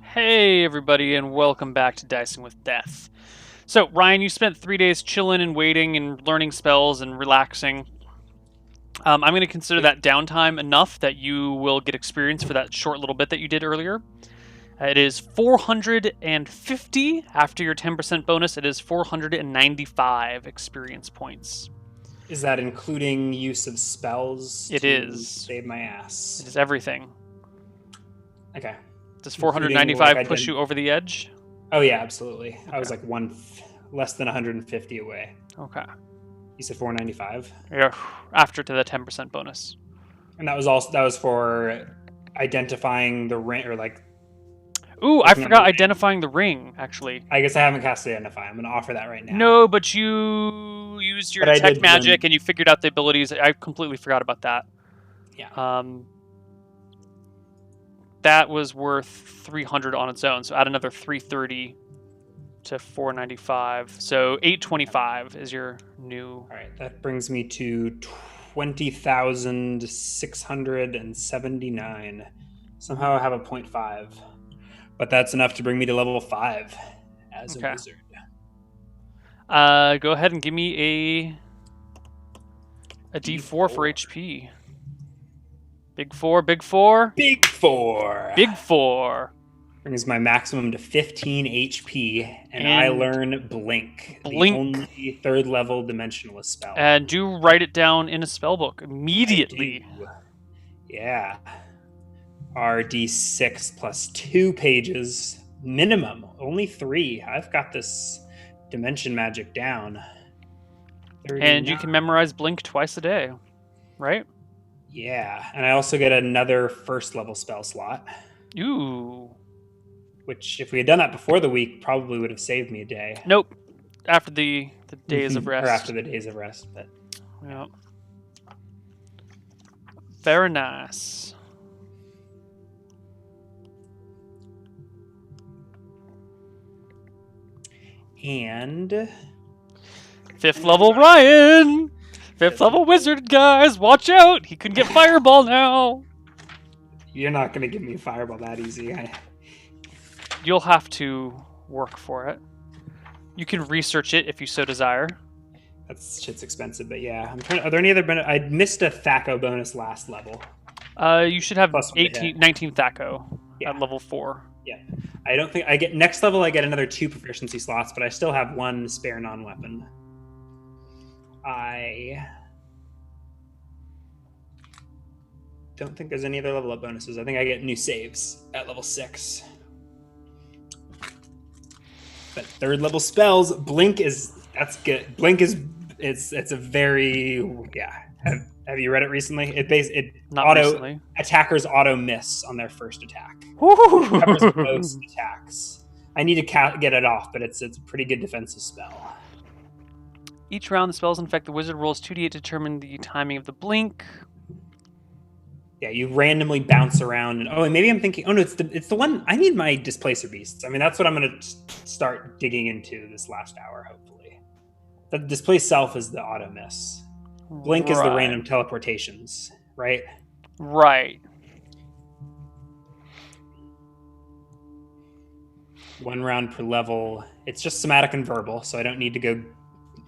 Hey everybody, and welcome back to Dicing with Death. So, Ryan, you spent 3 days chilling and waiting and learning spells and relaxing. I'm going to consider that downtime enough that you will get experience for that short little bit that you did earlier. It is 450 after your 10% bonus. It is 495 experience points. Is that including use of spells? It is. Save my ass. It is everything. Okay. Does 495 like push you over the edge? Oh yeah, absolutely. Okay. I was like less than 150 away. Okay. You said 495? Yeah, after to the 10% bonus. And that was for identifying the ring, or like... Ooh, I forgot identifying the ring, actually. I guess I haven't cast Identify. I'm going to offer that right now. No, but you used your detect magic and you figured out the abilities. I completely forgot about that. Yeah. That was worth 300 on its own, so add another 330 to 495. So 825 is your new... All right, that brings me to 20,679. Somehow I have a 0.5. But that's enough to bring me to level 5 as a wizard. Go ahead and give me a D4 for HP. Big 4, big 4. Big 4. Big 4. Brings my maximum to 15 HP, and I learn Blink. The only third level dimensionalist spell. And do write it down in a spellbook immediately. Yeah. RD6 plus 2 pages minimum. Only 3. I've got this dimension magic down. 39. And you can memorize Blink twice a day, right? Yeah, and I also get another first level spell slot. Ooh. Which, if we had done that before the week, probably would have saved me a day. Nope. After the days of rest. Or after the days of rest, but... Yep. Very nice. And... 5th level Ryan! 5th level wizard, guys! Watch out! He could get Fireball now! You're not going to give me a Fireball that easy. You'll have to work for it. You can research it if you so desire. That shit's expensive, but yeah. I'm trying. Are there any other bonus? I missed a Thaco bonus last level. You should have 19 Thaco at level 4. Yeah. I don't think I get next level. I get another 2 proficiency slots, but I still have 1 spare non-weapon. I don't think there's any other level up bonuses. I think I get new saves at level 6. But 3rd level spells, Blink that's good. Blink it's a very Have you read it recently? Recently. Attackers auto miss on their first attack. It covers most attacks. I need to get it off, but it's a pretty good defensive spell. Each round, the spells infect the wizard rolls 2d8 to determine the timing of the blink. Yeah, you randomly bounce around, and maybe I'm thinking, no, it's the one. I need my displacer beasts. I mean, that's what I'm going to start digging into this last hour, hopefully. The displace self is the auto miss. Blink is the random teleportations, right? Right. 1 round per level. It's just somatic and verbal, so I don't need to go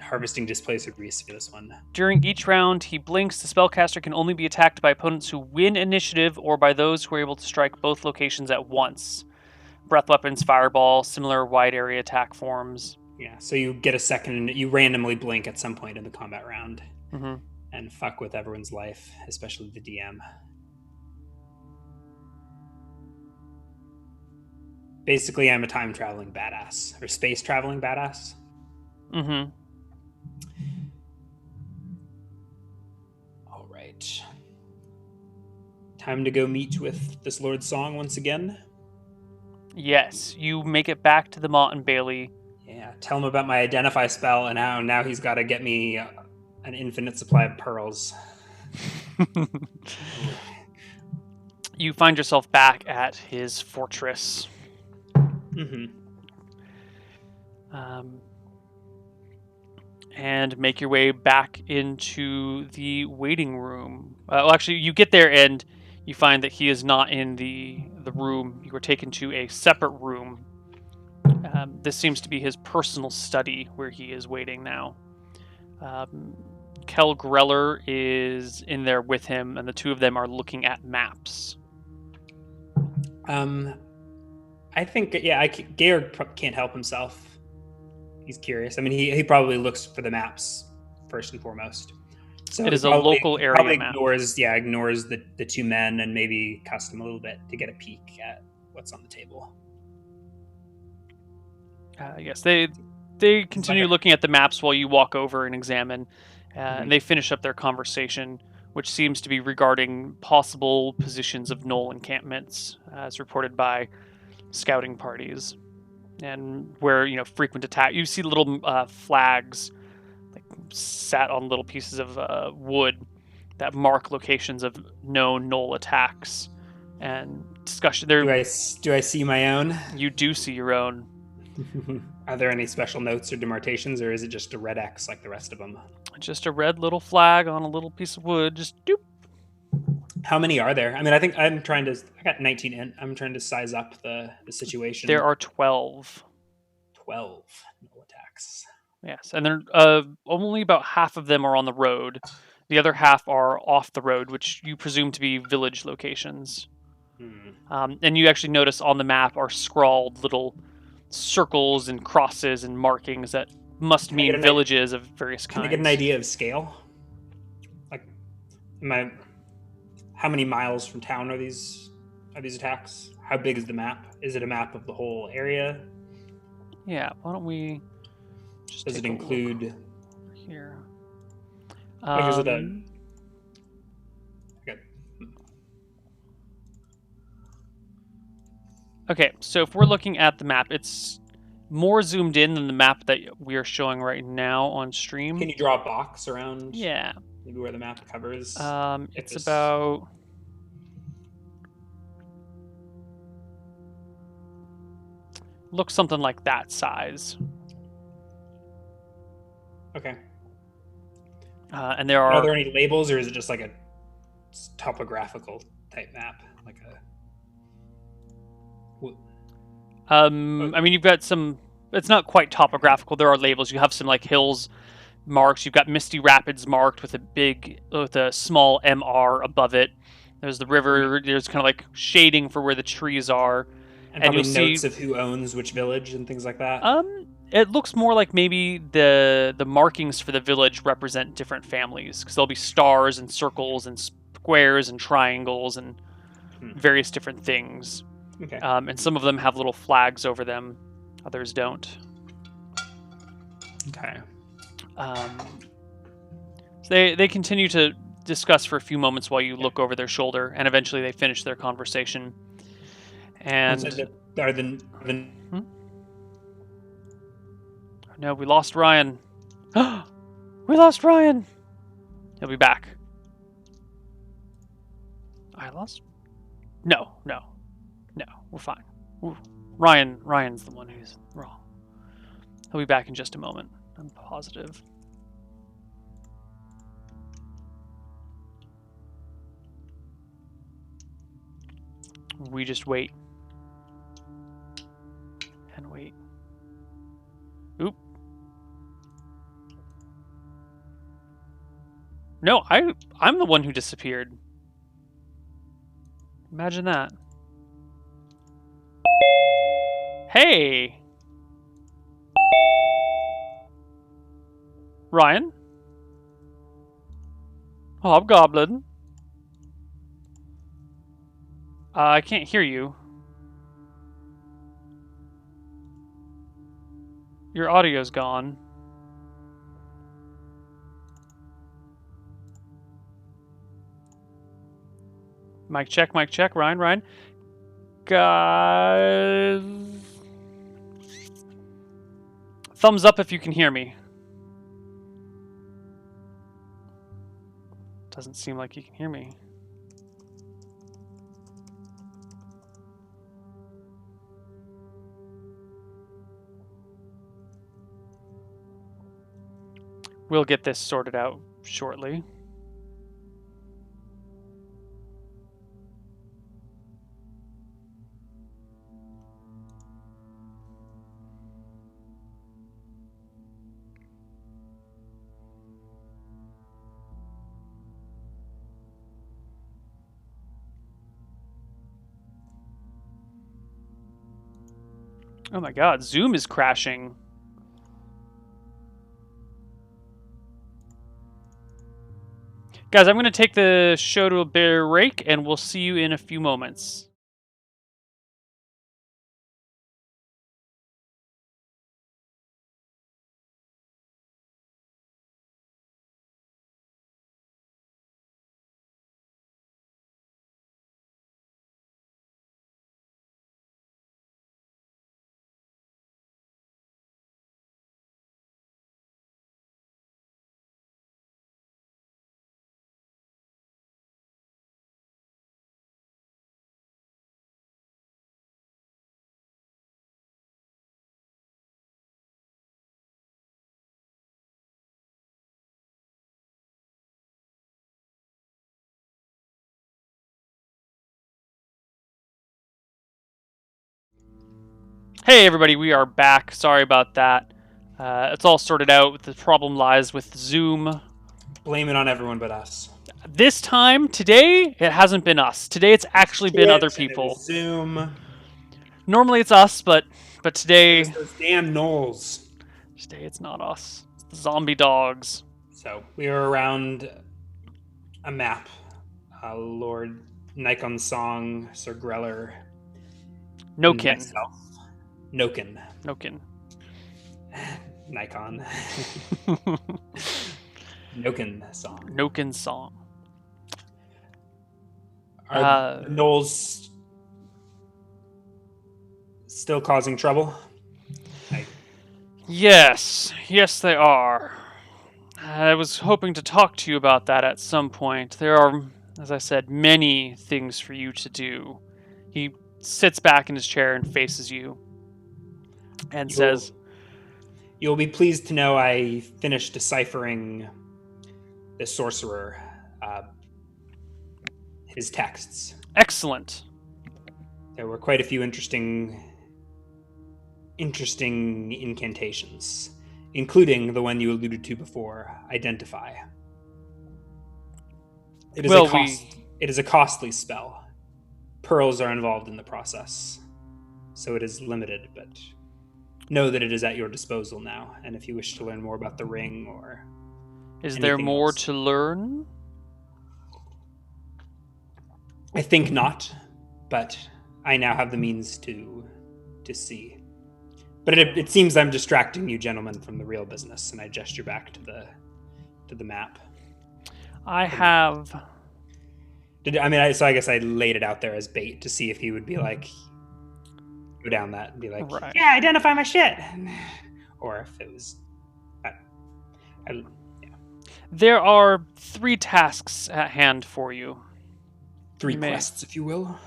harvesting displacer beasts for this one. During each round, he blinks. The spellcaster can only be attacked by opponents who win initiative or by those who are able to strike both locations at once. Breath weapons, fireball, similar wide area attack forms. Yeah, so you get a second, you randomly blink at some point in the combat round. Mm-hmm. And fuck with everyone's life, especially the DM. Basically, I'm a time traveling badass, or space traveling badass. Mm-hmm. All right. Time to go meet with this Lord Song once again. Yes, you make it back to the Mott and Bailey. Yeah, tell him about my Identify spell and how now he's got to get me an infinite supply of pearls. You find yourself back at his fortress. Mm-hmm. And make your way back into the waiting room. Well, actually, you get there and you find that he is not in the room. You were taken to a separate room. This seems to be his personal study where he is waiting now. Kel Greller is in there with him, and the two of them are looking at maps. I think, Georg can't help himself. He's curious. I mean, he probably looks for the maps first and foremost. So it is a local area probably map. Ignores the two men and maybe custom a little bit to get a peek at what's on the table. Yes, they continue looking at the maps while you walk over and examine, and they finish up their conversation, which seems to be regarding possible positions of Knoll encampments, as reported by scouting parties, and where frequent attack. You see little flags, like sat on little pieces of wood, that mark locations of known Knoll attacks, and discussion. There, do I see my own? You do see your own. Are there any special notes or demarcations, or is it just a red X like the rest of them? Just a red little flag on a little piece of wood. Just doop. How many are there? I mean, I think I got 19 in. I'm trying to size up the situation. There are 12. 12 Knoll attacks. Yes, and then only about half of them are on the road. The other half are off the road, which you presume to be village locations. And you actually notice on the map are scrawled little circles and crosses and markings that must mean villages of various kinds. Can I get an idea of scale? Like, how many miles from town are these attacks? How big is the map? Is it a map of the whole area? Yeah, why don't we just Does it include here? Like, is it a... Okay, so if we're looking at the map, it's more zoomed in than the map that we are showing right now on stream. Can you draw a box around? Yeah. Maybe where the map covers? It's about... Looks something like that size. Okay. And there are there any labels, or is it just like a topographical type map? Like a... I mean, you've got some... It's not quite topographical. There are labels. You have some like hills marked. You've got Misty Rapids marked with a small MR above it. There's the river. There's kind of like shading for where the trees are. And you'll notes of who owns which village and things like that. It looks more like maybe the markings for the village represent different families, because there'll be stars and circles and squares and triangles and various different things. Okay. And some of them have little flags over them. Others don't. Okay. So they continue to discuss for a few moments while you look over their shoulder, and eventually they finish their conversation. And no, we lost Ryan. We lost Ryan. He'll be back. I lost? No. We're fine. Ryan's the one who's wrong. He'll be back in just a moment. I'm positive. We just wait. And wait. Oop. No, I'm the one who disappeared. Imagine that. Hey! Ryan? Hobgoblin? I can't hear you. Your audio's gone. Mic check, Ryan. Guys... Thumbs up if you can hear me. Doesn't seem like you can hear me. We'll get this sorted out shortly. Oh my god, Zoom is crashing. Guys, I'm going to take the show to a break, and we'll see you in a few moments. Hey everybody, we are back. Sorry about that. It's all sorted out. The problem lies with Zoom. Blame it on everyone but us. This time, today, it hasn't been us. Today it's actually been other people. It was Zoom. Normally it's us, but today... It was those damn gnolls. Today it's not us. It's the zombie dogs. So, we are around a map. Lord Nikon Song, Sir Greller. Nokin. Nokin. Nikon. Nokin Song. Nokin Song. Are the gnolls still causing trouble? Yes, they are. I was hoping to talk to you about that at some point. There are, as I said, many things for you to do. He sits back in his chair and faces you and says, "You'll be pleased to know I finished deciphering the sorcerer, his texts. Excellent. There were quite a few interesting incantations, including the one you alluded to before, identify. It is a costly spell. Pearls are involved in the process, so it is limited, but know that it is at your disposal now, and if you wish to learn more about the ring or Is there more else, to learn? I think not, but I now have the means to see. But it seems I'm distracting you gentlemen from the real business, and I gesture back to the map. I have... So I guess I laid it out there as bait to see if he would be like, go down that and be like, right. Yeah, identify my shit. Or if it was... yeah. There are 3 tasks at hand for you. 3 quests, if you will.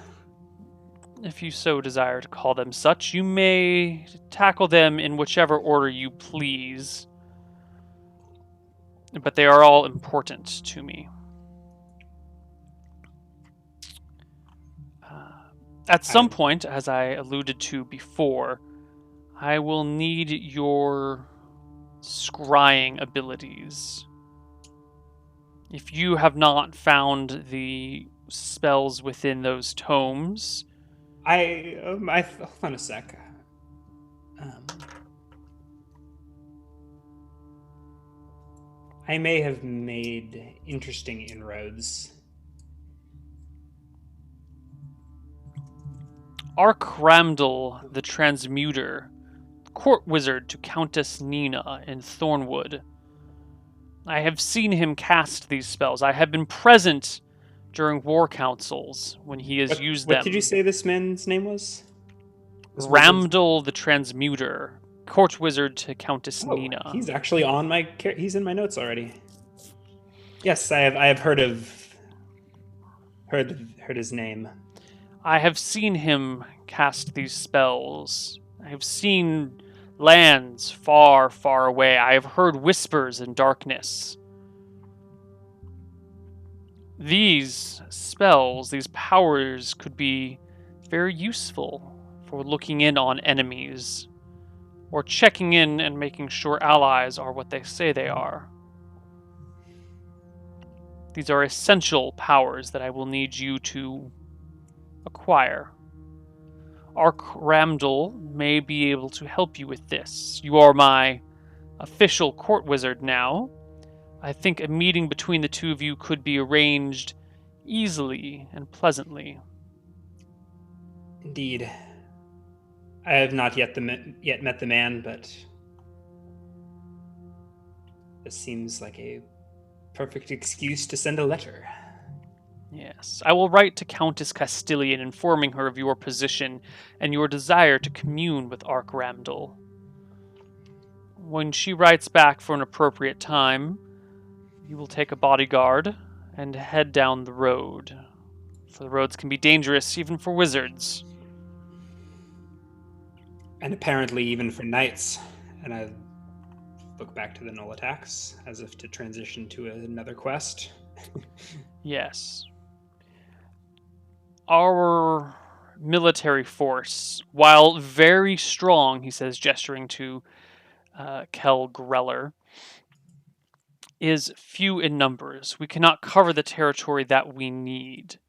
If you so desire to call them such, you may tackle them in whichever order you please. But they are all important to me. At some point, as I alluded to before, I will need your scrying abilities. If you have not found the spells within those tomes... hold on a sec. I may have made interesting inroads. Arkramdal, the Transmuter, court wizard to Countess Nina in Thornwood. I have seen him cast these spells. I have been present during war councils when he has used them. What did you say this man's name was? Ramdal the Transmuter, court wizard to Countess Nina. He's actually on he's in my notes already. Yes, I have heard his name. I have seen him cast these spells. I have seen lands far, far away. I have heard whispers in darkness. These spells, these powers, could be very useful for looking in on enemies, or checking in and making sure allies are what they say they are. These are essential powers that I will need you to acquire. Ark Ramdal may be able to help you with this. You are my official court wizard now. I think a meeting between the two of you could be arranged easily and pleasantly. Indeed. I have not yet met the man, but this seems like a perfect excuse to send a letter. Yes, I will write to Countess Castilian informing her of your position and your desire to commune with Ark Ramdal. When she writes back for an appropriate time, you will take a bodyguard and head down the road. For the roads can be dangerous even for wizards. And apparently even for knights. And I look back to the null attacks as if to transition to another quest. Yes. Our military force, while very strong, he says, gesturing to Kel Greller, is few in numbers. We cannot cover the territory that we need.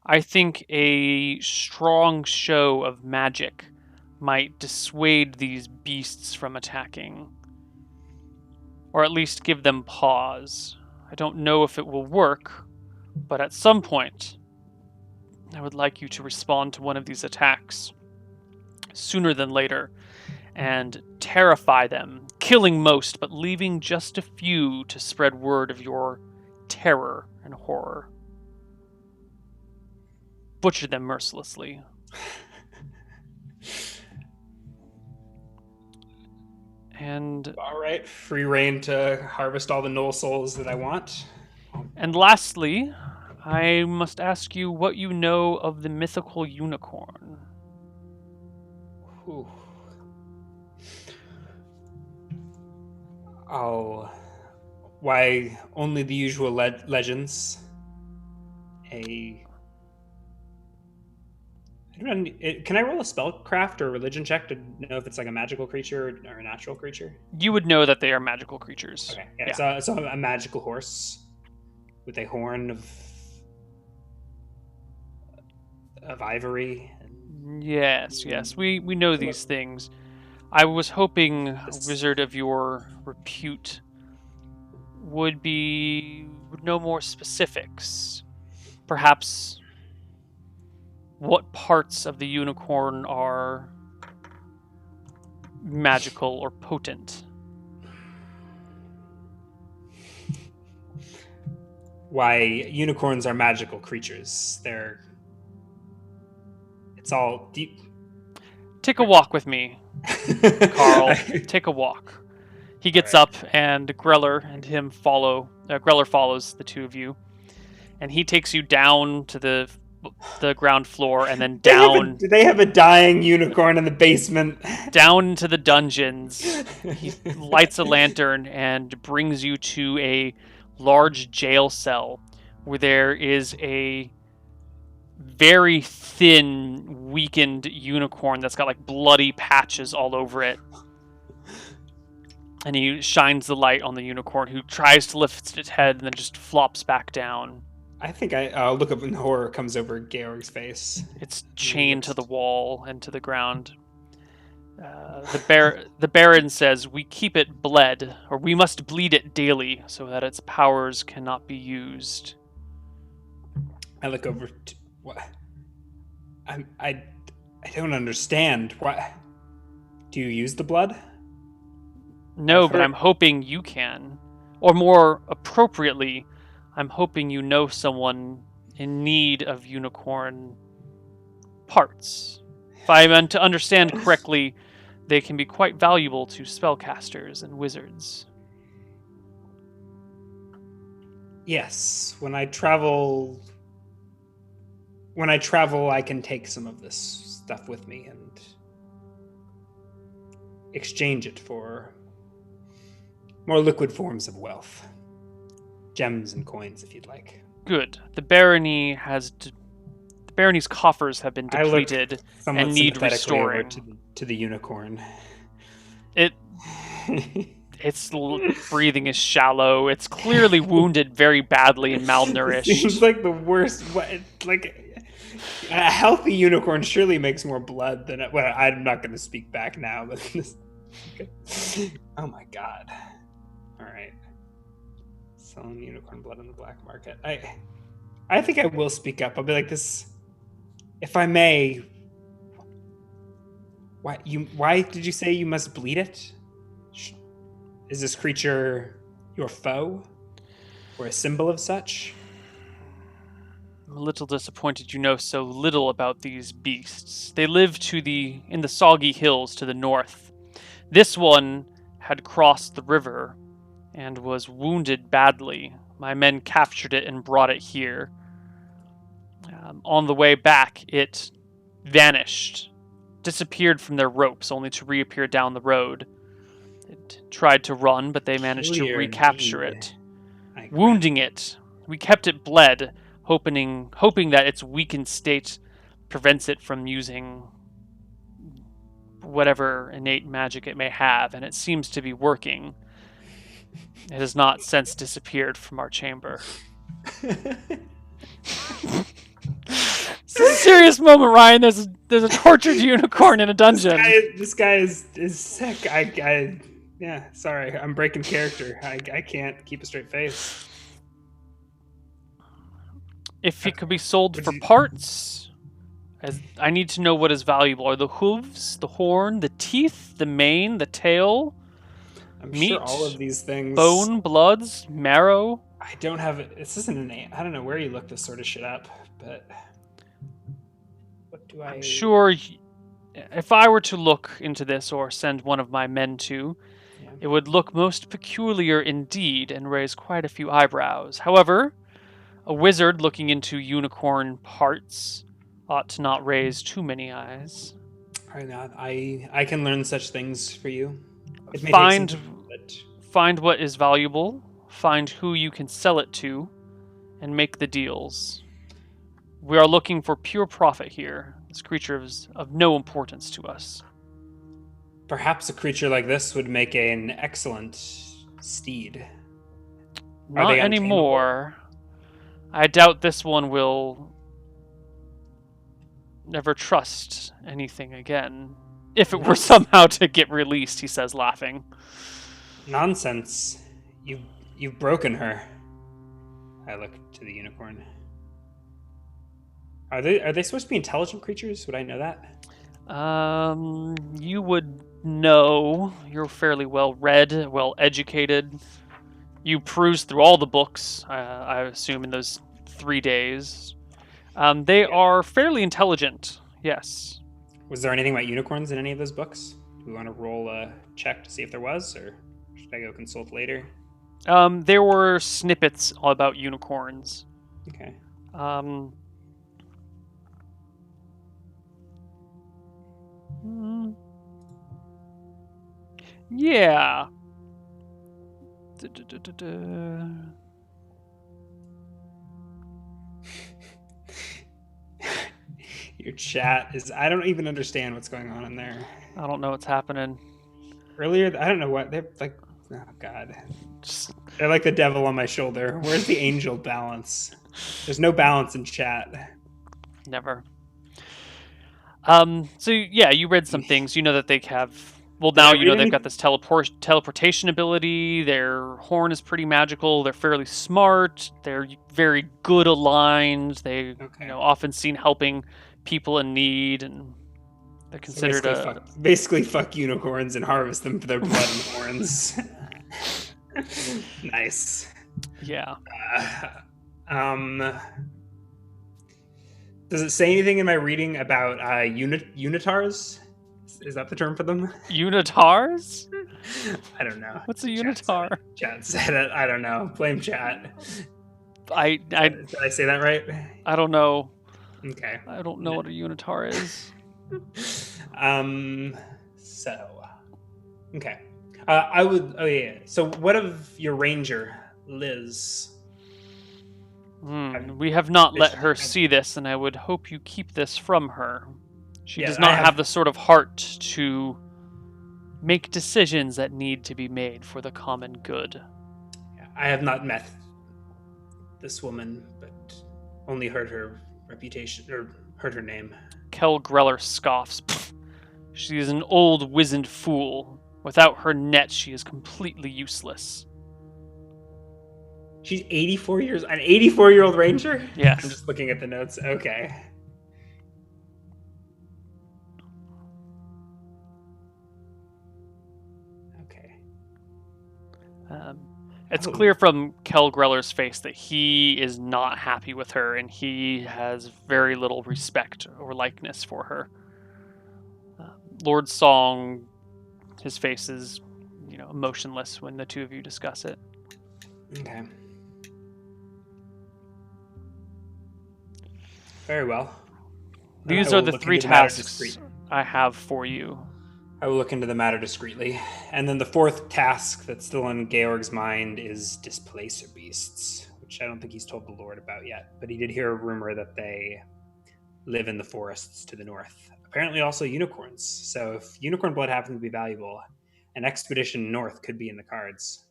I think a strong show of magic might dissuade these beasts from attacking, or at least give them pause. I don't know if it will work, but at some point, I would like you to respond to one of these attacks sooner than later and terrify them, killing most, but leaving just a few to spread word of your terror and horror. Butcher them mercilessly. And all right, free reign to harvest all the Knoll souls that I want. And lastly, I must ask you what you know of the mythical unicorn. Whew. Oh, why only the usual legends? Can I roll a spellcraft or religion check to know if it's like a magical creature or a natural creature? You would know that they are magical creatures. Okay, yeah. So a magical horse with a horn of ivory. Yes. We know these things. I was hoping a wizard of your repute would know more specifics. Perhaps what parts of the unicorn are magical or potent. Why unicorns are magical creatures. It's all deep. Take a walk with me, Carl. Take a walk. He gets up, and Greller and him follow. Greller follows the two of you, and he takes you down to the ground floor, and then down. They have a dying unicorn in the basement. Down into the dungeons. He lights a lantern and brings you to a large jail cell where there is a very thin, weakened unicorn that's got like bloody patches all over it. And he shines the light on the unicorn, who tries to lift its head and then just flops back down. I think I'll look up and horror comes over Georg's face. It's chained to the wall and to the ground. The Baron says, "We keep it bled, or we must bleed it daily, so that its powers cannot be used." I look over to what? I don't understand. What? Do you use the blood? No, but I'm hoping you can. Or more appropriately, I'm hoping you know someone in need of unicorn parts. If I meant to understand correctly, they can be quite valuable to spellcasters and wizards. Yes, when I travel, I can take some of this stuff with me and exchange it for more liquid forms of wealth. Gems and coins, if you'd like. Good. The barony's coffers have been I look depleted somewhat and need sympathetically over restoring. to the unicorn. Its breathing is shallow. It's clearly wounded very badly and malnourished. It seems like the worst. Like a healthy unicorn surely makes more blood than. Well, I'm not going to speak back now, but okay. Oh my god! All right, selling unicorn blood on the black market. I think I will speak up. I'll be like this, if I may. Why did you say you must bleed it? Is this creature your foe? Or a symbol of such? I'm a little disappointed you know so little about these beasts. They live in the soggy hills to the north. This one had crossed the river and was wounded badly. My men captured it and brought it here. On the way back, it vanished, disappeared from their ropes, only to reappear down the road. It tried to run, but they managed to recapture it, wounding it. We kept it bled, hoping that its weakened state prevents it from using whatever innate magic it may have, and it seems to be working. It has not since disappeared from our chamber. It's a serious moment, Ryan. There's a tortured unicorn in a dungeon. This guy is sick. Yeah, sorry. I'm breaking character. I can't keep a straight face. If it could be sold for parts, I need to know what is valuable. Are the hooves, the horn, the teeth, the mane, the tail, meat, sure all of these things, bone, bloods, marrow? I don't have it. This isn't a name. I don't know where you look this sort of shit up, but what do I? I'm sure if I were to look into this or send one of my men to, it would look most peculiar indeed and raise quite a few eyebrows. However, a wizard looking into unicorn parts ought to not raise too many eyes. I can learn such things for you. It may find take some time, but... find what is valuable, find who you can sell it to, and make the deals. We are looking for pure profit here. This creature is of no importance to us. Perhaps a creature like this would make an excellent steed. Not anymore. I doubt this one will never trust anything again. If it were somehow to get released, he says, laughing. Nonsense. You've broken her. I look to the unicorn. Are they supposed to be intelligent creatures? Would I know that? You would know. You're fairly well read, well educated. You perused through all the books, I assume, in those 3 days. They are fairly intelligent, yes. Was there anything about unicorns in any of those books? Do we want to roll a check to see if there was, or should I go consult later? There were snippets about unicorns. Okay. Yeah. Your chat is... I don't even understand what's going on in there. I don't know what's happening. Earlier, I don't know what... They're like... Oh, God. They're like the devil on my shoulder. Where's the angel balance? There's no balance in chat. Never. So, yeah, you read some things. You know that they have... Well, now you know they've got this teleportation ability. Their horn is pretty magical. They're fairly smart. They're very good aligned. They often seen helping people in need, and they're considered basically fuck unicorns and harvest them for their blood and horns. Nice. Yeah. Does it say anything in my reading about unitars? Is that the term for them? Unitars? I don't know. What's a unitar? Chat said it. I don't know. Blame chat. Did I say that right? I don't know. Okay. I don't know what a unitar is. So, okay. I would. Oh yeah. So, what of your ranger, Liz? We have not let her see this, and I would hope you keep this from her. She does not have the sort of heart to make decisions that need to be made for the common good. I have not met this woman, but only heard her reputation or heard her name. Kel Greller scoffs. Pfft. She is an old, wizened fool. Without her net, she is completely useless. She's 84 years... An 84-year-old ranger? Yes. I'm just looking at the notes. Okay. Okay. It's clear from Kel Greller's face that he is not happy with her, and he has very little respect or likeness for her. Lord Song, his face is, emotionless when the two of you discuss it. Okay. Very well. These are the 3 tasks I have for you. I will look into the matter discreetly. And then the 4th task that's still on Georg's mind is Displacer Beasts, which I don't think he's told the Lord about yet. But he did hear a rumor that they live in the forests to the north. Apparently also unicorns. So if unicorn blood happens to be valuable, an expedition north could be in the cards.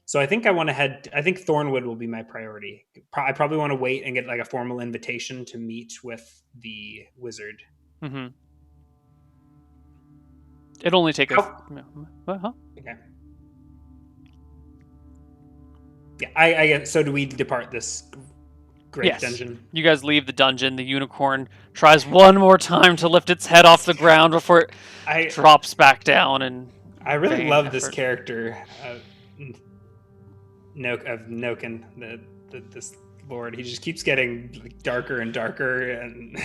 So I think I want to head... I think Thornwood will be my priority. I probably want to wait and get like a formal invitation to meet with the wizard. Mm-hmm. It'll only take Okay. Yeah, I get. So do we depart this great dungeon? You guys leave the dungeon. The unicorn tries one more time to lift its head off the ground before it drops back down. And I really love this character of Noken, this lord. He just keeps getting darker and darker, and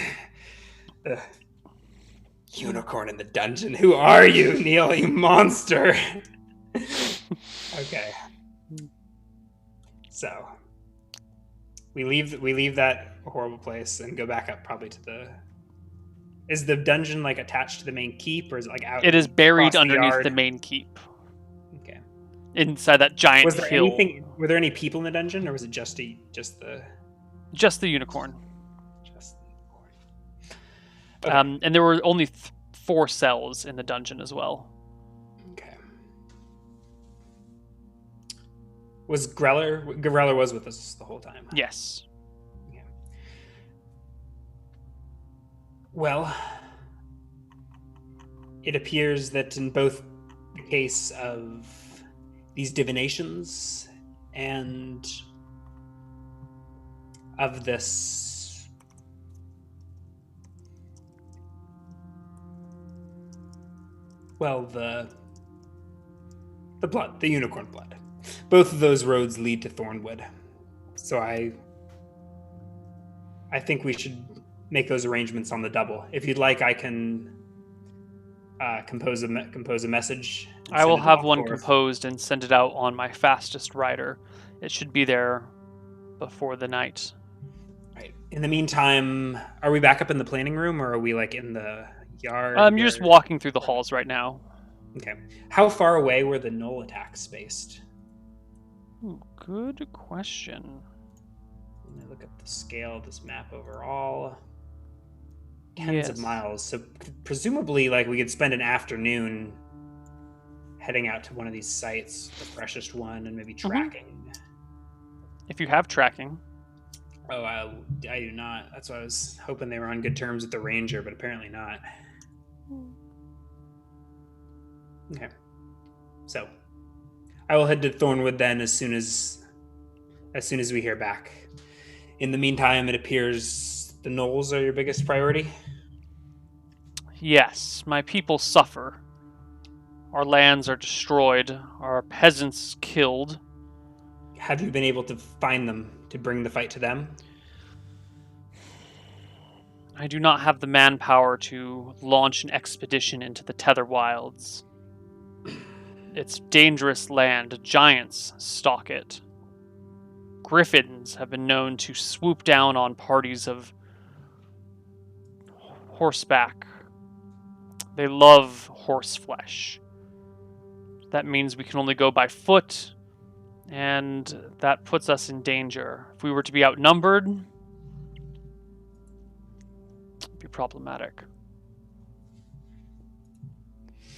unicorn in the dungeon. Who are you, Neil? You monster! Okay. So we leave that horrible place and go back up probably to the... Is the dungeon like attached to the main keep, or is it like out? It is buried underneath the main keep. Okay. Inside that giant hill. Were there any people in the dungeon, or was it just the unicorn? Just the unicorn. Okay. And there were only 4 cells in the dungeon as well. Okay. Was Greller was with us the whole time? Yes. Yeah. Well, it appears that in both the case of these divinations and of this the blood, the unicorn blood. Both of those roads lead to Thornwood. So I think we should make those arrangements on the double. If you'd like, I can compose a message. I will have one composed and send it out on my fastest rider. It should be there before the night. Right. In the meantime, are we back up in the planning room, or are we like in the yard? You're just walking through the halls right now. Okay. How far away were the null attacks spaced? Ooh, good question. Let me look at the scale of this map overall. Tens of miles. So presumably, like, we could spend an afternoon heading out to one of these sites, the freshest one, and maybe tracking. If you have tracking. Oh, I do not. That's why I was hoping they were on good terms with the ranger, but apparently not. Okay. So I will head to Thornwood then as soon as we hear back. In the meantime, it appears the gnolls are your biggest priority? Yes, my people suffer. Our lands are destroyed, our peasants killed. Have you been able to find them, to bring the fight to them? I do not have the manpower to launch an expedition into the Tether Wilds. It's dangerous land. Giants stalk it. griffins have been known to swoop down on parties of horseback. They love horse flesh. That means we can only go by foot, and that puts us in danger. If we were to be outnumbered, it'd be problematic.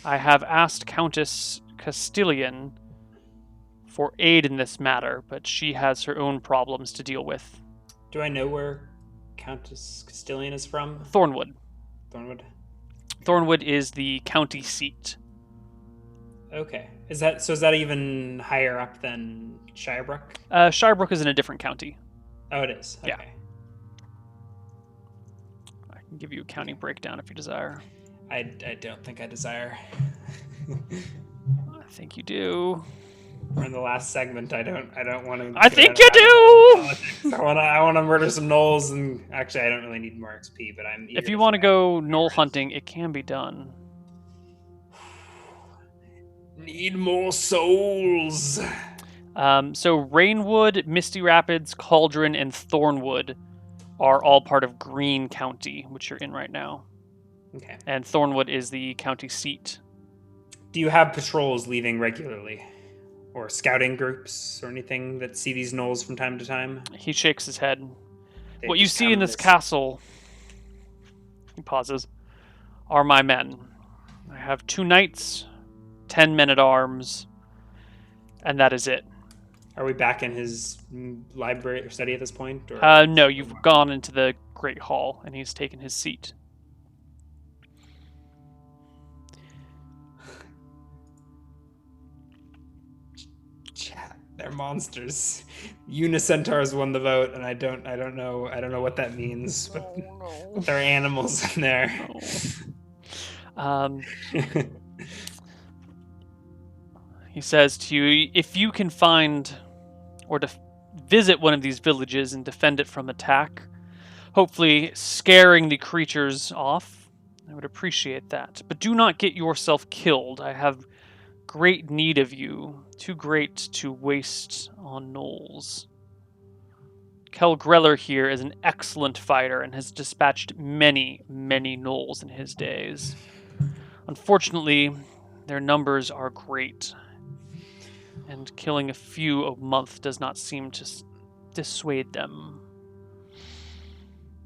I have asked Countess Castilian for aid in this matter, but she has her own problems to deal with. Do I know where Countess Castilian is from? Thornwood. Thornwood is the county seat. Okay. Is that even higher up than Shirebrook? Shirebrook is in a different county. Oh, it is. Okay. Yeah. I can give you a county breakdown if you desire. I don't think I desire. I think you do. We're in the last segment. I don't want to. I think you do. I want to murder some gnolls, and actually, I don't really need more XP. But I'm. If you want to go gnoll hunting, it can be done. Need more souls. So Rainwood, Misty Rapids, Cauldron, and Thornwood are all part of Green County, which you're in right now. Okay. And Thornwood is the county seat. Do you have patrols leaving regularly? Or scouting groups or anything that see these gnolls from time to time? He shakes his head. What you see in this castle, he pauses, are my men. I have 2 knights, 10 men-at-arms, and that is it. Are we back in his library or study at this point? Or? No, you've gone into the Great Hall, and he's taken his seat. They're monsters. Unicentaurs won the vote, and I don't know what that means. But there are animals in there. He says to you, if you can find or visit one of these villages and defend it from attack, hopefully scaring the creatures off, I would appreciate that. But do not get yourself killed. I have great need of you, too great to waste on gnolls. Kel Greller here is an excellent fighter and has dispatched many, many gnolls in his days. Unfortunately, their numbers are great, and killing a few a month does not seem to dissuade them.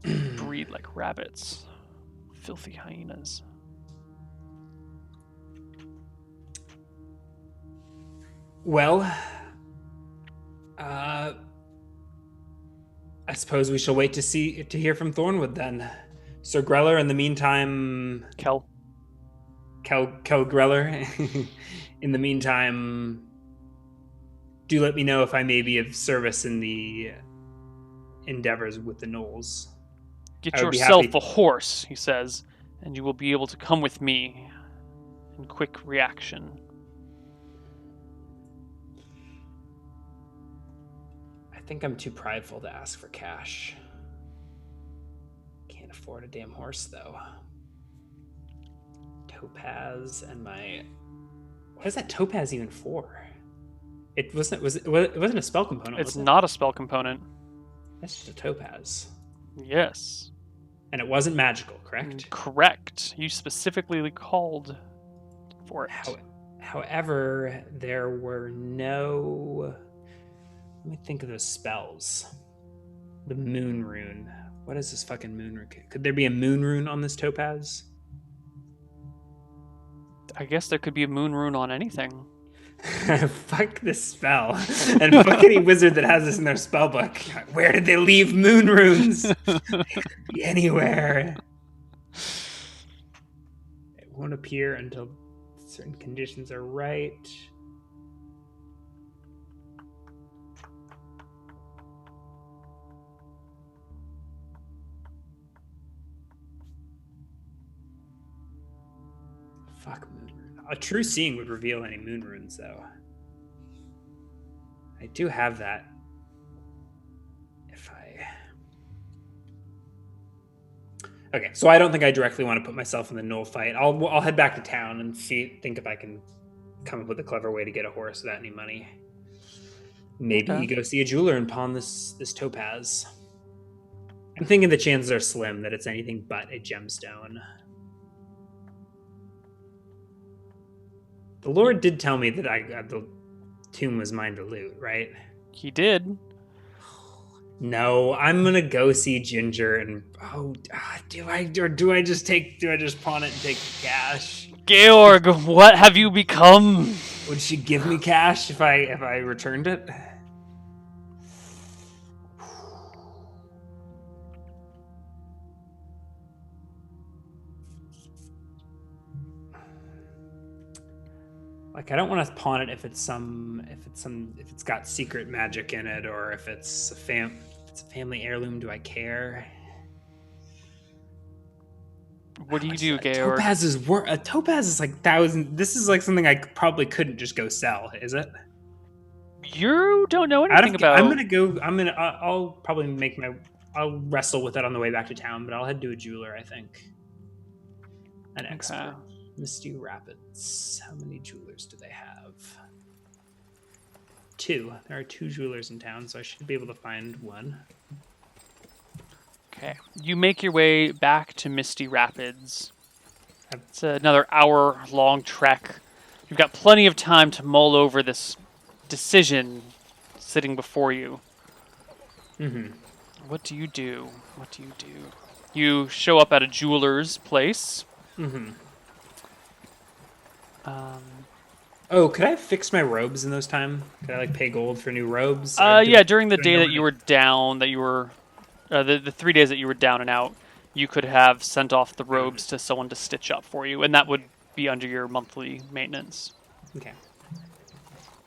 Breed like rabbits. Filthy hyenas. Well, I suppose we shall wait to hear from Thornwood then. Sir Greller, in the meantime... Kel Greller. In the meantime, do let me know if I may be of service in the endeavors with the gnolls. Get yourself a horse, he says, and you will be able to come with me in quick reaction. I think I'm too prideful to ask for cash. Can't afford a damn horse, though. Topaz and my... What is that topaz even for? It wasn't a spell component. It's not a spell component. That's just a topaz. Yes. And it wasn't magical, correct? Correct. You specifically called for it. However, there were no... Let me think of those spells. The moon rune. What is this fucking moon rune? Could there be a moon rune on this topaz? I guess there could be a moon rune on anything. Fuck this spell. And fuck any wizard that has this in their spell book. Where did they leave moon runes? They could be anywhere. It won't appear until certain conditions are right. Fuck moon rune. A true seeing would reveal any moon runes, though. I do have that. If I... Okay, so I don't think I directly want to put myself in the gnoll fight. I'll head back to town and think if I can come up with a clever way to get a horse without any money. Maybe Okay. you go see a jeweler and pawn this topaz. I'm thinking the chances are slim that it's anything but a gemstone. The Lord did tell me that the tomb was mine to loot, right? He did. No, I'm gonna go see Ginger and do I just pawn it and take the cash? Georg, what have you become? Would she give me cash if I returned it? Like I don't want to pawn it if it's got secret magic in it, or if it's a family heirloom. Do I care? What do you do, Georg? A topaz is like 1,000. This is like something I probably couldn't just go sell, is it? You don't know anything about. I'll probably I'll wrestle with it on the way back to town, but I'll head to a jeweler, I think. An expert. Misty Rapids. How many jewelers do they have? 2. There are 2 jewelers in town, so I should be able to find one. Okay. You make your way back to Misty Rapids. It's another hour-long trek. You've got plenty of time to mull over this decision sitting before you. Mm-hmm. What do you do? What do you do? You show up at a jeweler's place. Mm-hmm. Could I fix my robes in those time? Could I pay gold for new robes? Yeah, during the day that you were down, the 3 days that you were down and out, you could have sent off the robes to someone to stitch up for you, and that would be under your monthly maintenance. Okay.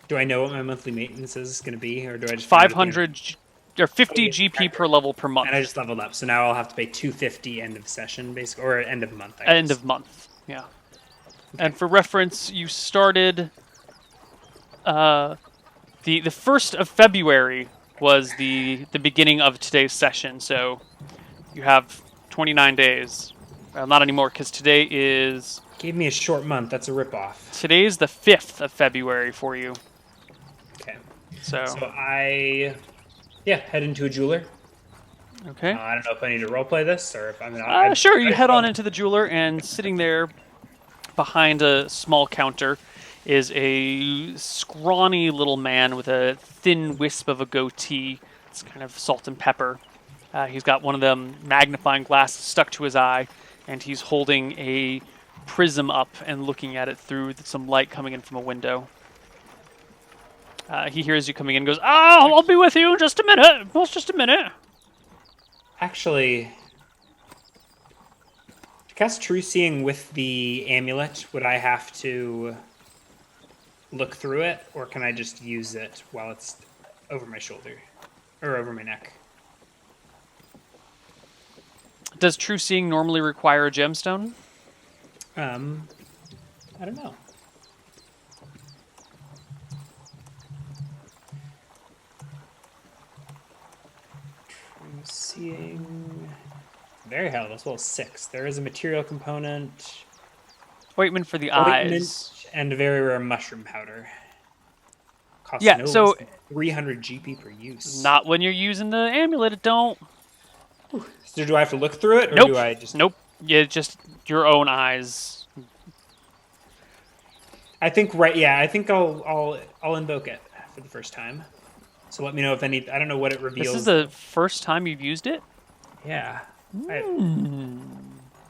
Do I know what my monthly maintenance is going to be, or do I just 500 or 50 GP per level per month? And I just leveled up, so now I'll have to pay 250 end of session, basically, or end of month. End of month, yeah. Okay. And for reference, you started. The 1st of February was the beginning of today's session, so you have 29 days. Well, not anymore, because today is... Gave me a short month. That's a ripoff. Today's the 5th of February for you. Okay. So I... Yeah, head into a jeweler. Okay. I don't know if I need to roleplay this, or if sure, you head on into the jeweler, and sitting there behind a small counter is a scrawny little man with a thin wisp of a goatee. It's kind of salt and pepper. He's got one of them magnifying glasses stuck to his eye, and he's holding a prism up and looking at it through some light coming in from a window. He hears you coming in and goes, I'll be with you in just a minute. Just a minute. Actually, to cast True Seeing with the amulet, would I have to look through it, or can I just use it while it's over my shoulder or over my neck? Does True Seeing normally require a gemstone? I don't know. True Seeing. Very hell, that's well 6. There is a material component. Ointment for the eyes. And a very rare mushroom powder. Costs so 300 GP per use. Not when you're using the amulet, it don't. So do I have to look through it, or nope. do I just... Nope. Yeah, just your own eyes. I think I'll invoke it for the first time. So let me know if any... I don't know what it reveals. This is the first time you've used it? Yeah.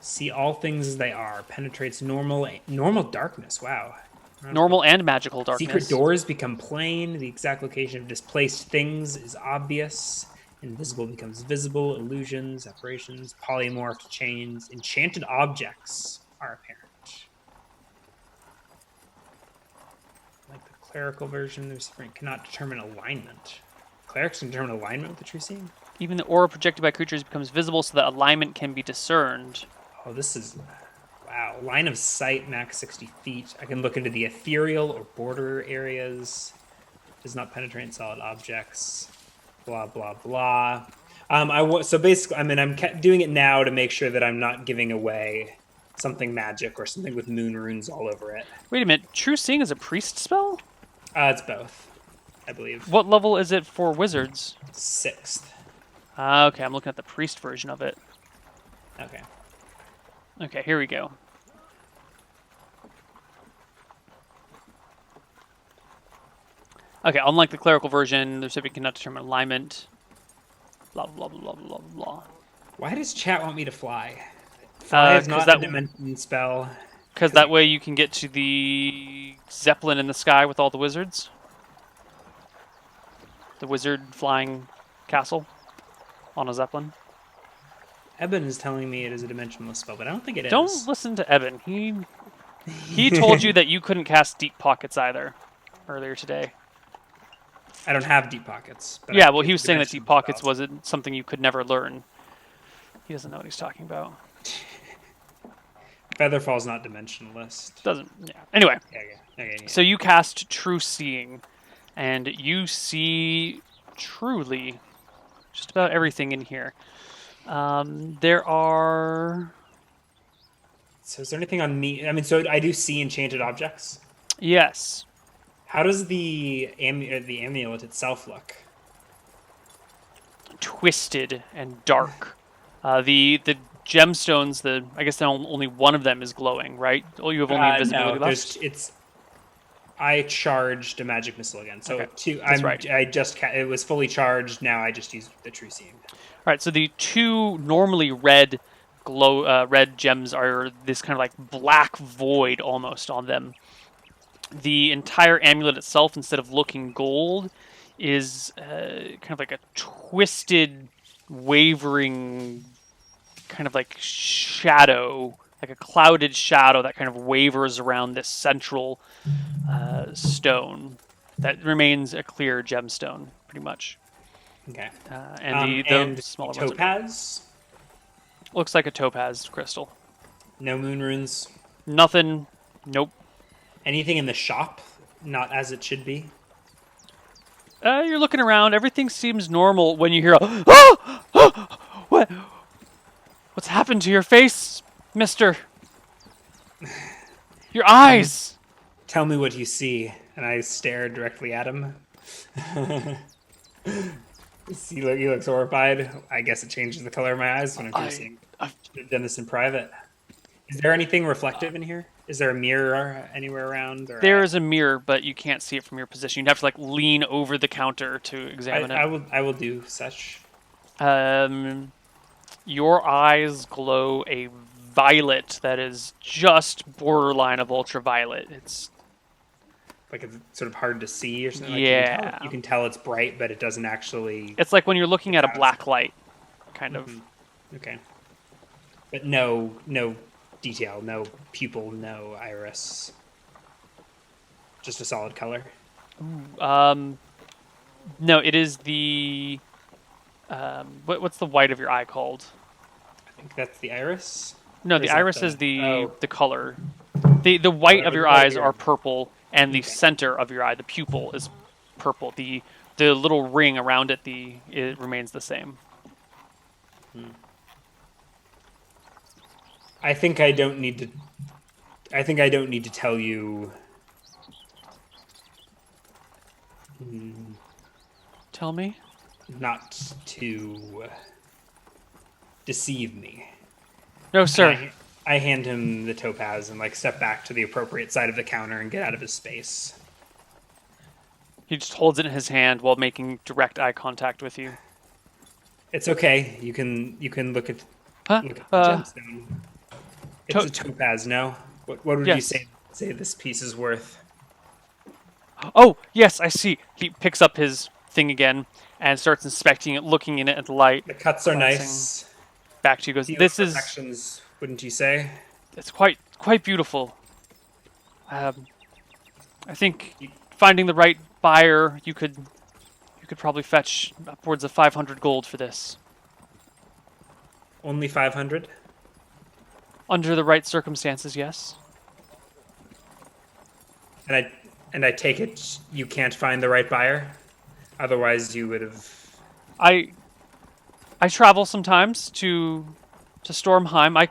See all things as they are. Penetrates normal darkness. Wow. Normal and magical darkness. Secret doors become plain. The exact location of displaced things is obvious. Invisible becomes visible. Illusions, apparitions, polymorphed chains, enchanted objects are apparent. Like the clerical version, there's cannot determine alignment. Clerics can determine alignment with the True Seeing? Even the aura projected by creatures becomes visible so that alignment can be discerned. Oh, this is... Wow. Line of sight, max 60 feet. I can look into the ethereal or border areas. Does not penetrate solid objects. Blah, blah, blah. So basically, I'm doing it now to make sure that I'm not giving away something magic or something with moon runes all over it. Wait a minute. True Seeing is a priest spell? It's both. I believe. What level is it for wizards? 6th. Okay, I'm looking at the priest version of it. Okay. Okay, here we go. Okay, unlike the clerical version, the recipient cannot determine alignment. Blah, blah, blah, blah, blah, blah. Why does chat want me to fly? Fly is not a dimension spell. Because that way you can get to the Zeppelin in the sky with all the wizards. The wizard flying castle on a Zeppelin. Eben is telling me it is a dimensionless spell, but I don't think it is. Don't listen to Eben. He told you that you couldn't cast Deep Pockets either earlier today. I don't have Deep Pockets. But yeah, well, he was saying that Deep Pockets wasn't something you could never learn. He doesn't know what he's talking about. Featherfall's not dimensionless. Doesn't, yeah. Anyway, okay. So you cast True Seeing, and you see truly just about everything in here. There are... So is there anything on me? I mean, so I do see enchanted objects? Yes. How does the amulet itself look? Twisted and dark. The gemstones, I guess only one of them is glowing, right? Oh, you have only invisibility left? I charged a magic missile again, so okay. That's right. It was fully charged. Now I just used the True Seeing. All right, so the two normally red gems are this kind of like black void almost on them. The entire amulet itself, instead of looking gold, is kind of like a twisted, wavering, kind of like shadow, like a clouded shadow that kind of wavers around this central stone that remains a clear gemstone, pretty much. Okay. And the smaller topaz? Looks like a topaz crystal. No moon runes? Nothing. Nope. Anything in the shop not as it should be? You're looking around. Everything seems normal when you hear a, oh! What's happened to your face, mister? Your eyes! Tell me what you see. And I stare directly at him. He looks horrified. I guess it changes the color of my eyes when I'm seeing. I've done this in private. Is there anything reflective in here? Is there a mirror anywhere around? Or there is a mirror, but you can't see it from your position. You'd have to like lean over the counter to examine it. I will do such. Your eyes glow a violet that is just borderline of ultraviolet. It's like it's sort of hard to see or something. Yeah, like you can tell it's bright, but it doesn't actually. It's like when you're looking at a black light, kind of. Okay. But no detail, no pupil, no iris. Just a solid color. No, it is the. What's the white of your eye called? I think that's the iris. No, the iris is the color. The white of your eyes are purple, and the center of your eye, the pupil, is purple. The little ring around it remains the same. I think I don't need to tell you. Tell me. Not to deceive me. No, sir. I hand him the topaz and step back to the appropriate side of the counter and get out of his space. He just holds it in his hand while making direct eye contact with you. It's okay. You can look at the gemstone. It's a topaz, no? What would you say this piece is worth? Oh, yes, I see. He picks up his thing again and starts inspecting it, looking in it at the light. The cuts are nice. Back to you goes, this is... wouldn't you say? It's quite beautiful. I think finding the right buyer, you could probably fetch upwards of 500 gold for this. Only 500? Under the right circumstances, yes. And I take it you can't find the right buyer? Otherwise you would have... I travel sometimes to Stormheim. I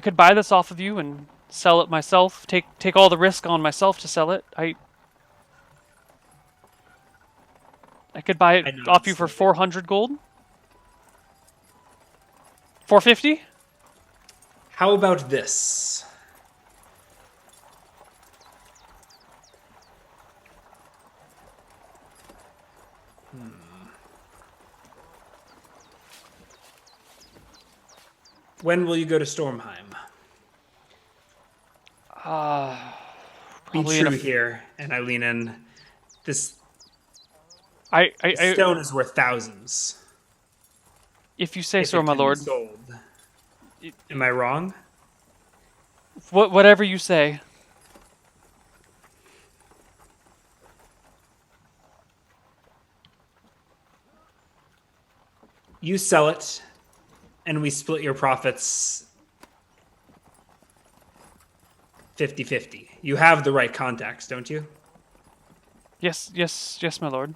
could buy this off of you and sell it myself. Take all the risk on myself to sell it. I could buy it I nod off you for slowly. 400 gold. 450. How about this? When will you go to Stormheim? Be Probably in a. true here, and I lean in. This the I. stone is worth thousands. If you say If so, it my can be lord. sold. Am I wrong? Whatever you say. You sell it, and we split your profits 50-50. You have the right contacts, don't you? Yes, yes, yes, my lord.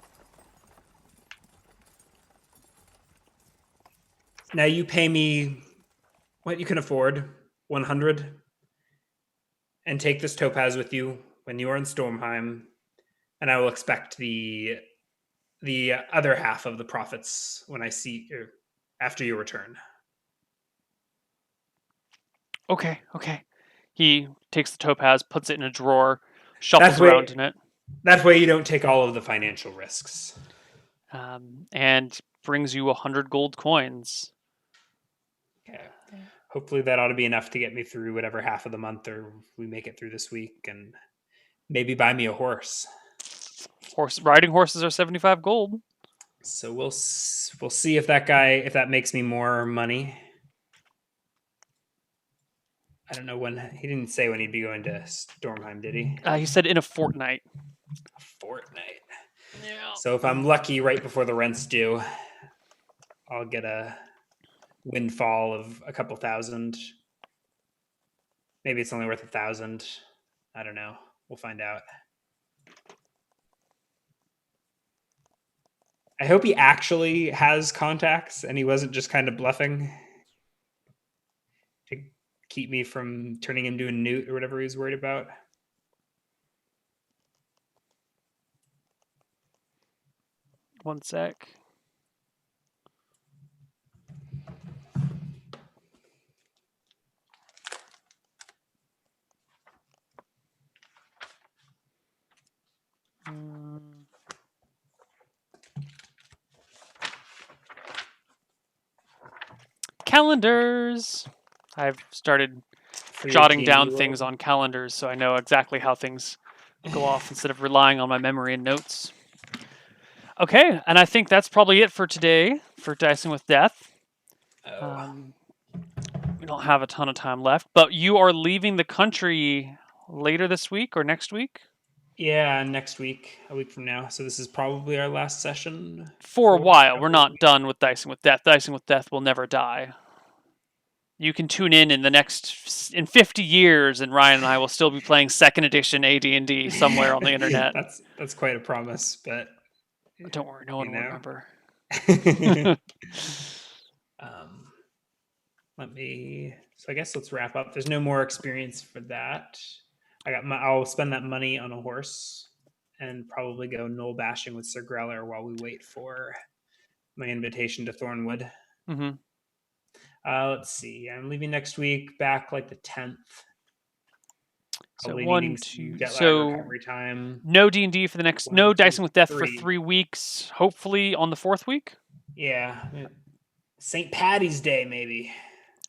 Now you pay me what you can afford, 100, and take this topaz with you when you are in Stormheim, and I will expect the other half of the profits when I see after you return. Okay, okay. He takes the topaz, puts it in a drawer, shuffles That way, around in it, that way you don't take all of the financial risks. and brings you 100 gold coins. Okay. Hopefully that ought to be enough to get me through whatever half of the month, or we make it through this week, and maybe buy me a horse. Riding horses are 75 gold. So we'll see if that makes me more money. I don't know when he didn't say when he'd be going to Stormheim, did he? He said in a fortnight. A fortnight. Yeah. So if I'm lucky, right before the rent's due, I'll get a windfall of a couple thousand. Maybe it's only worth 1,000. I don't know. We'll find out. I hope he actually has contacts and he wasn't just kind of bluffing to keep me from turning him into a newt or whatever he was worried about. One sec. Calendars. I've started For your jotting D&D down world. things on calendars so I know exactly how things go off instead of relying on my memory and notes. Okay, and I think that's probably it for today for Dicing with Death. Oh. We don't have a ton of time left, but you are leaving the country later this week or next week? Yeah, next week, a week from now. So this is probably our last session For a for a while. We're couple of not weeks. done with Dicing with Death. Dicing with Death will never die. You can tune in the next in 50 years, and Ryan and I will still be playing second edition AD&D somewhere on the internet. That's quite a promise, but Don't worry, no you one will know. remember. um, so I guess let's wrap up. There's no more experience for that. I'll spend that money on a horse and probably go knoll bashing with Sir Greller while we wait for my invitation to Thornwood. Mm-hmm. Let's see. I'm leaving next week, back like the 10th. So Probably needing one, some two. jet lag So recovery time. no D&D for the next. One, No two, Dicing with Death for 3. 3 weeks. Hopefully on the 4th week. Yeah. St. Patty's Day, maybe.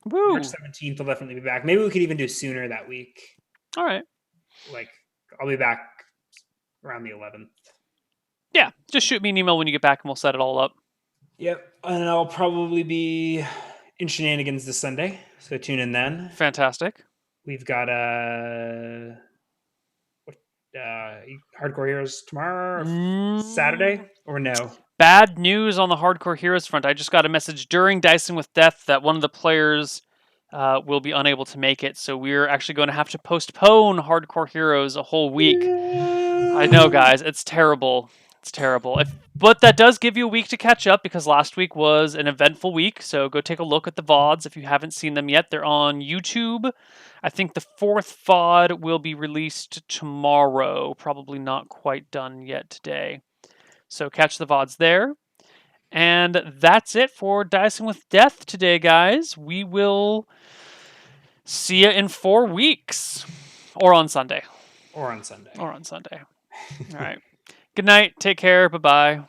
March Woo! 17th will definitely be back. Maybe we could even do sooner that week. All right. Like, I'll be back around the 11th. Yeah, just shoot me an email when you get back, and we'll set it all up. Yep. And I'll probably be in Shenanigans this Sunday. So tune in then. Fantastic. We've got Hardcore Heroes tomorrow, Saturday, or no? Bad news on the Hardcore Heroes front. I just got a message during Dicing with Death that one of the players will be unable to make it, so we're actually going to have to postpone Hardcore Heroes a whole week. I know, guys, it's terrible. It's terrible. But that does give you a week to catch up because last week was an eventful week. So go take a look at the VODs if you haven't seen them yet. They're on YouTube. I think the 4th VOD will be released tomorrow. Probably not quite done yet today. So catch the VODs there. And that's it for Dicing with Death today, guys. We will see you in 4 weeks. Or on Sunday. Or on Sunday. All right. Good night. Take care. Bye-bye.